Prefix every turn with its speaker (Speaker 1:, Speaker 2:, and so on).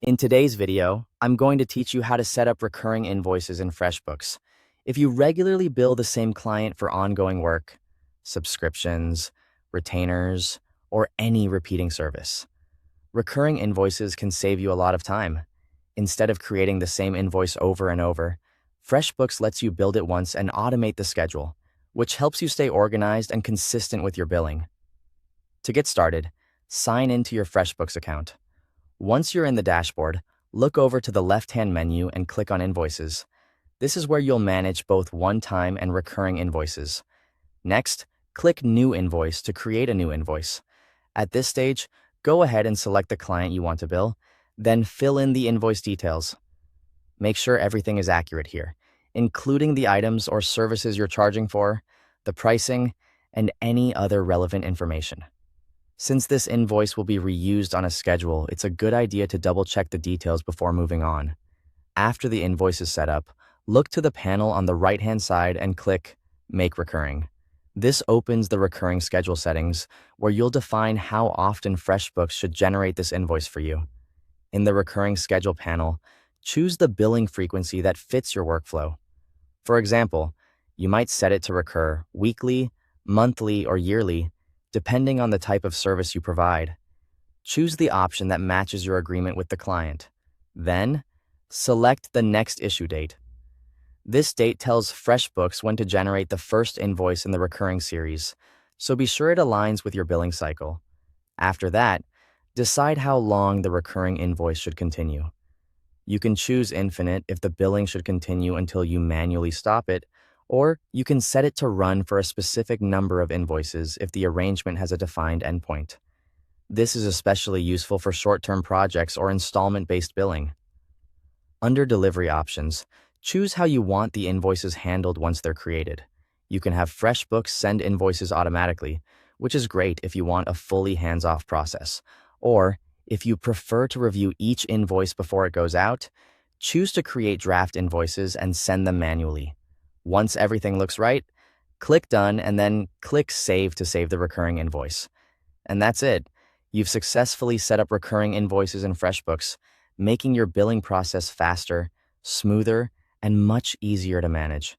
Speaker 1: In today's video, I'm going to teach you how to set up recurring invoices in FreshBooks. If you regularly bill the same client for ongoing work, subscriptions, retainers, or any repeating service, recurring invoices can save you a lot of time. Instead of creating the same invoice over and over, FreshBooks lets you build it once and automate the schedule, which helps you stay organized and consistent with your billing. To get started, sign into your FreshBooks account. Once you're in the dashboard, look over to the left-hand menu and click on Invoices. This is where you'll manage both one-time and recurring invoices. Next, click New Invoice to create a new invoice. At this stage, go ahead and select the client you want to bill, then fill in the invoice details. Make sure everything is accurate here, including the items or services you're charging for, the pricing, and any other relevant information. Since this invoice will be reused on a schedule, it's a good idea to double-check the details before moving on. After the invoice is set up, look to the panel on the right-hand side and click Make Recurring. This opens the recurring schedule settings, where you'll define how often FreshBooks should generate this invoice for you. In the recurring schedule panel, choose the billing frequency that fits your workflow. For example, you might set it to recur weekly, monthly, or yearly, depending on the type of service you provide. Choose the option that matches your agreement with the client. Then, select the next issue date. This date tells FreshBooks when to generate the first invoice in the recurring series, so be sure it aligns with your billing cycle. After that, decide how long the recurring invoice should continue. You can choose infinite if the billing should continue until you manually stop it, or you can set it to run for a specific number of invoices if the arrangement has a defined endpoint. This is especially useful for short-term projects or installment-based billing. Under Delivery Options, choose how you want the invoices handled once they're created. You can have FreshBooks send invoices automatically, which is great if you want a fully hands-off process. Or, if you prefer to review each invoice before it goes out, choose to create draft invoices and send them manually. Once everything looks right, click Done and then click Save to save the recurring invoice. And that's it. You've successfully set up recurring invoices in FreshBooks, making your billing process faster, smoother, and much easier to manage.